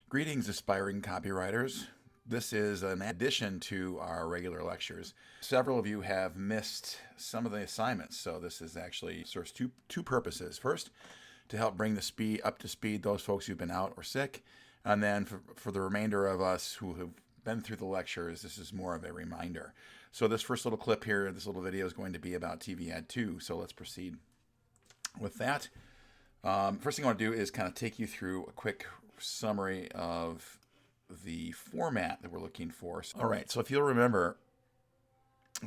Greetings, aspiring copywriters. This is an addition to our regular lectures. Several of you have missed some of the assignments, so this is actually serves two purposes. First, to help bring the speed up to speed those folks who've been out or sick, and then for the remainder of us who have been through the lectures, this is more of a reminder. So this first little clip here, this little video is going to be about TV Ad 2, so let's proceed with that. First thing I want to do is kind of take you through a quick summary of the format that we're looking for. All right, so if you'll remember,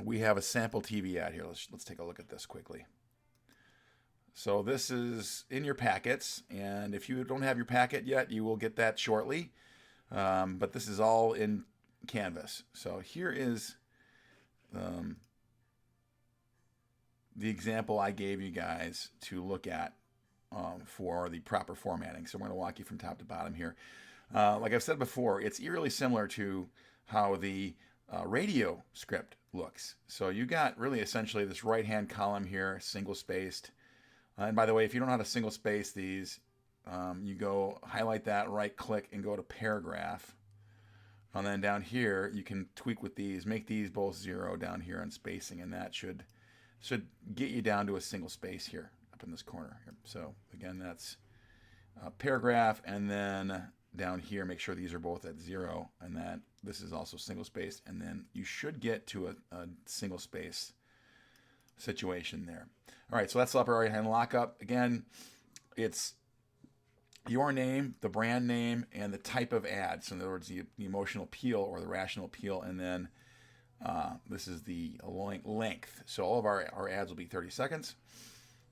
we have a sample TV ad here. Let's take a look at this quickly. So this is in your packets, and if you don't have your packet yet, you will get that shortly. But this is all in Canvas. So here is the example I gave you guys to look at for the proper formatting. So we're going to walk you from top to bottom here. Like I've said before, it's eerily similar to how the radio script looks. So you got really essentially this right-hand column here, single-spaced. And by the way, if you don't know how to single-space these, you go highlight that, right-click, and go to paragraph. And then down here, you can tweak with these, make these both 0 down here on spacing, and that should get you down to a single space here up in this corner. So again, that's paragraph, and then down here, make sure these are both at 0, and that this is also single spaced, and then you should get to a single space situation there. All right, so that's the upper right hand lockup. Again, it's your name, the brand name, and the type of ad. So in other words, the emotional appeal or the rational appeal, and then this is the length. So all of our ads will be 30 seconds.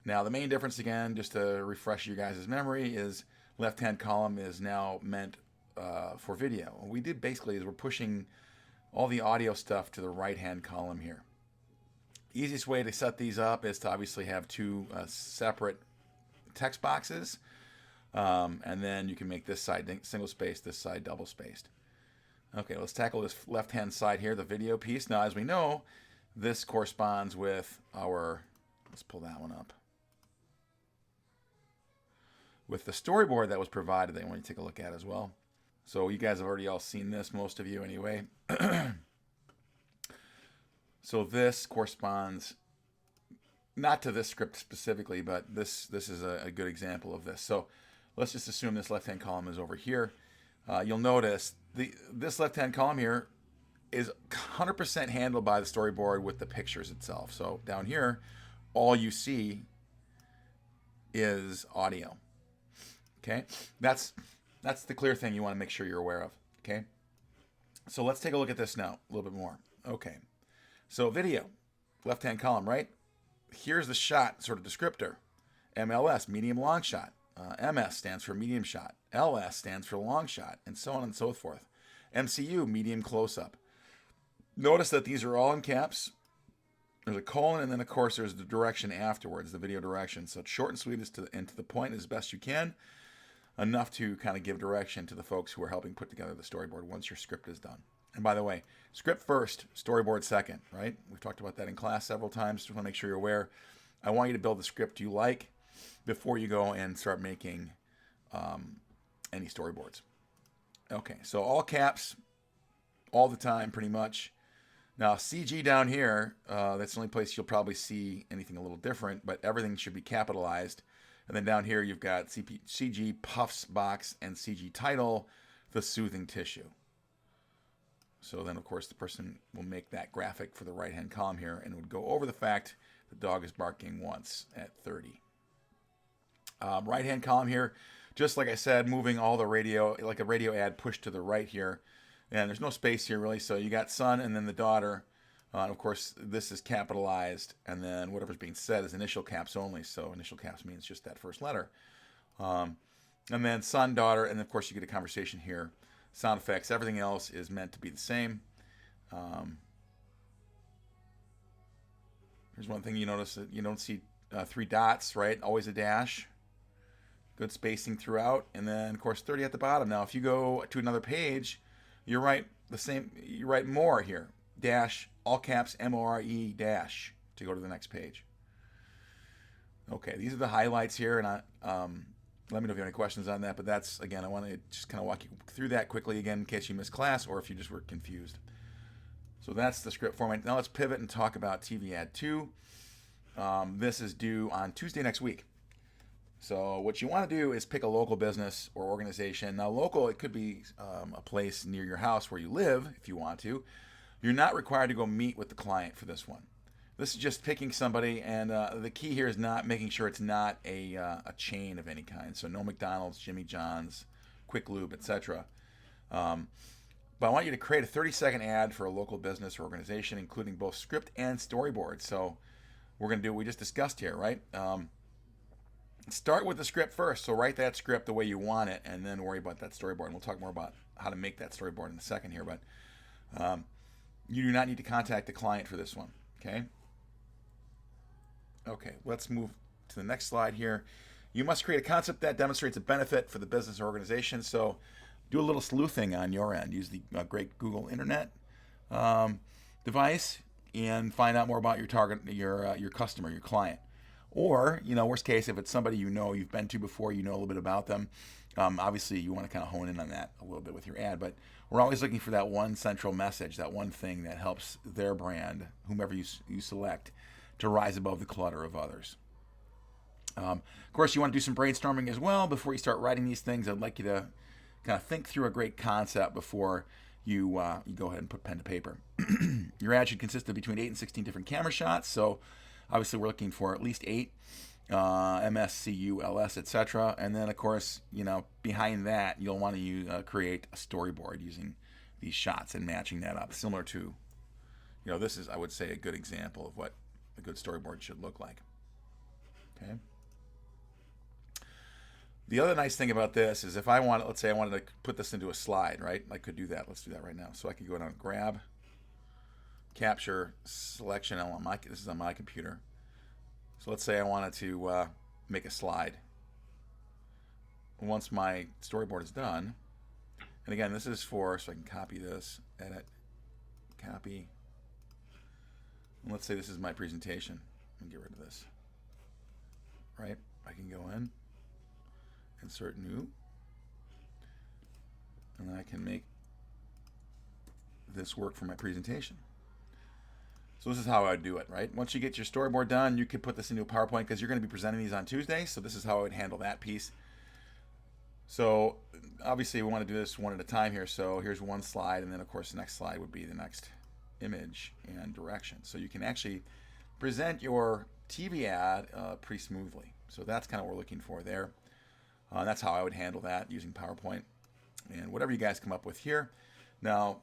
Now the main difference, again, just to refresh you guys' memory, is left-hand column is now meant for video. What we did basically is we're pushing all the audio stuff to the right-hand column here. Easiest way to set these up is to obviously have two separate text boxes, and then you can make this side single spaced, this side double spaced. Okay, let's tackle this left-hand side here, the video piece. Now, as we know, this corresponds with our, let's pull that one up, with the storyboard that was provided that I want you to take a look at as well. So you guys have already all seen this, most of you anyway. So this corresponds not to this script specifically, but this is a good example of this. So let's just assume this left-hand column is over here. You'll notice this left-hand column here is 100% handled by the storyboard with the pictures itself. So down here, all you see is audio. Okay, that's the clear thing you want to make sure you're aware of. Okay, so let's take a look at this now a little bit more. Okay, so video, left-hand column, right? Here's the shot sort of descriptor. MLS, medium long shot. MS stands for medium shot. LS stands for long shot, and so on and so forth. MCU, medium close-up. Notice that these are all in caps. There's a colon, and then, of course, there's the direction afterwards, the video direction. So it's short and sweet and to the point as best you can, enough to kind of give direction to the folks who are helping put together the storyboard once your script is done. And by the way, script first, storyboard second, right? We've talked about that in class several times. Just want to make sure you're aware. I want you to build the script you like before you go and start making any storyboards. Okay, so all caps, all the time, pretty much. Now, CG down here, that's the only place you'll probably see anything a little different, but everything should be capitalized. And then down here, you've got CG puffs box and CG title, the soothing tissue. So then, of course, the person will make that graphic for the right-hand column here and would go over the fact the dog is barking once at 30. Right-hand column here, just like I said, moving all the radio, like a radio ad pushed to the right here. And there's no space here, really, so you got son and then the daughter. And of course, this is capitalized, and then whatever's being said is initial caps only. So initial caps means just that first letter. And then son, daughter, and of course you get a conversation here. Sound effects, everything else is meant to be the same. Here's one thing you notice that you don't see 3 dots, right? Always a dash. Good spacing throughout, and then of course 30 at the bottom. Now, if you go to another page, you write the same. You write more here. Dash, all caps, MORE dash to go to the next page. Okay, these are the highlights here, and Let me know if you have any questions on that. But that's, again, I want to just kind of walk you through that quickly again in case you missed class or if you just were confused. So that's the script format. Now let's pivot and talk about TV Ad 2. This is due on Tuesday next week. So what you want to do is pick a local business or organization. Now local, it could be a place near your house where you live if you want to. You're not required to go meet with the client for this one. This is just picking somebody, and the key here is not making sure it's not a chain of any kind. So no McDonald's, Jimmy John's, Quick Lube, etc. But I want you to create a 30-second ad for a local business or organization, including both script and storyboard. So we're going to do what we just discussed here, right? Start with the script first. So write that script the way you want it, and then worry about that storyboard. And we'll talk more about how to make that storyboard in a second here. But you do not need to contact the client for this one, okay? Okay, let's move to the next slide here. You must create a concept that demonstrates a benefit for the business or organization. So do a little sleuthing on your end. Use the great Google Internet device and find out more about your target, your customer, your client. Or, worst case, if it's somebody you've been to before, you know a little bit about them. Obviously, you want to kind of hone in on that a little bit with your ad. But we're always looking for that one central message, that one thing that helps their brand, whomever you select, to rise above the clutter of others. Of course, you want to do some brainstorming as well before you start writing these things. I'd like you to kind of think through a great concept before you go ahead and put pen to paper. Your ad should consist of between 8 and 16 different camera shots. So obviously we're looking for at least 8, MSCULS, etc. And then, of course, behind that, you'll want to create a storyboard using these shots and matching that up, similar to, this is, I would say, a good example of what a good storyboard should look like. Okay. The other nice thing about this is if let's say I wanted to put this into a slide, right? I could do that. Let's do that right now. So I could go down and grab, capture, selection. This is on my computer. So let's say I wanted to make a slide. Once my storyboard is done, and again, this is so I can copy this, edit, copy. And let's say this is my presentation. Let me get rid of this. Right? I can go in, insert new, and then I can make this work for my presentation. So this is how I would do it, right? Once you get your storyboard done, you could put this into a PowerPoint because you're going to be presenting these on Tuesday. So this is how I would handle that piece. So obviously we want to do this one at a time here. So here's one slide, and then of course the next slide would be the next image and direction. So you can actually present your TV ad pretty smoothly. So that's kind of what we're looking for there. That's how I would handle that using PowerPoint and whatever you guys come up with here. Now,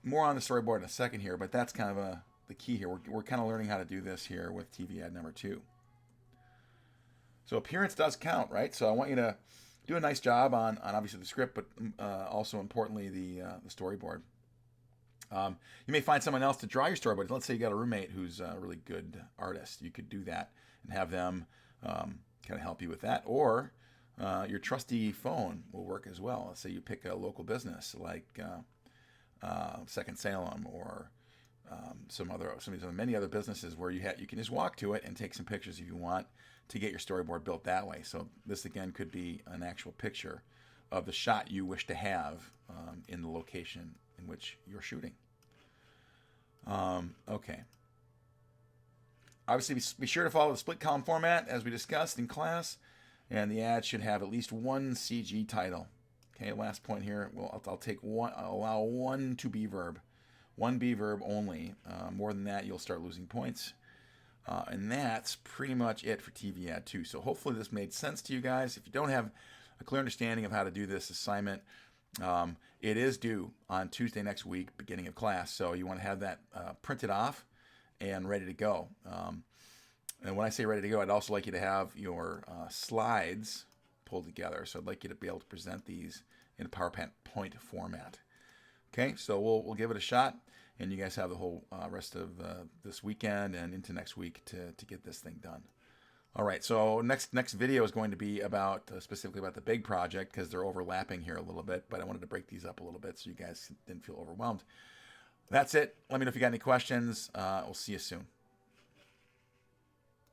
more on the storyboard in a second here, but that's kind of the key here. We're kind of learning how to do this here with TV ad number 2. So appearance does count, right? So I want you to do a nice job on obviously the script, but also importantly the storyboard. You may find someone else to draw your storyboard. Let's say you got a roommate who's a really good artist. You could do that and have them kind of help you with that. Or your trusty phone will work as well. Let's say you pick a local business like Second Salem or many other businesses where you can just walk to it and take some pictures if you want to get your storyboard built that way. So this again could be an actual picture of the shot you wish to have in the location in which you're shooting. Okay. Obviously, be sure to follow the split column format as we discussed in class, and the ad should have at least one CG title. Okay, last point here. Well, I'll allow one to be verb. One be verb only. More than that, you'll start losing points. And that's pretty much it for TV Ad 2. So hopefully this made sense to you guys. If you don't have a clear understanding of how to do this assignment, it is due on Tuesday next week, beginning of class. So you want to have that printed off and ready to go. And when I say ready to go, I'd also like you to have your slides pulled together. So I'd like you to be able to present these in a PowerPoint format. Okay, so we'll give it a shot, and you guys have the whole rest of this weekend and into next week to get this thing done. All right, so next video is going to be about specifically about the big project because they're overlapping here a little bit, but I wanted to break these up a little bit so you guys didn't feel overwhelmed. That's it. Let me know if you got any questions. We'll see you soon.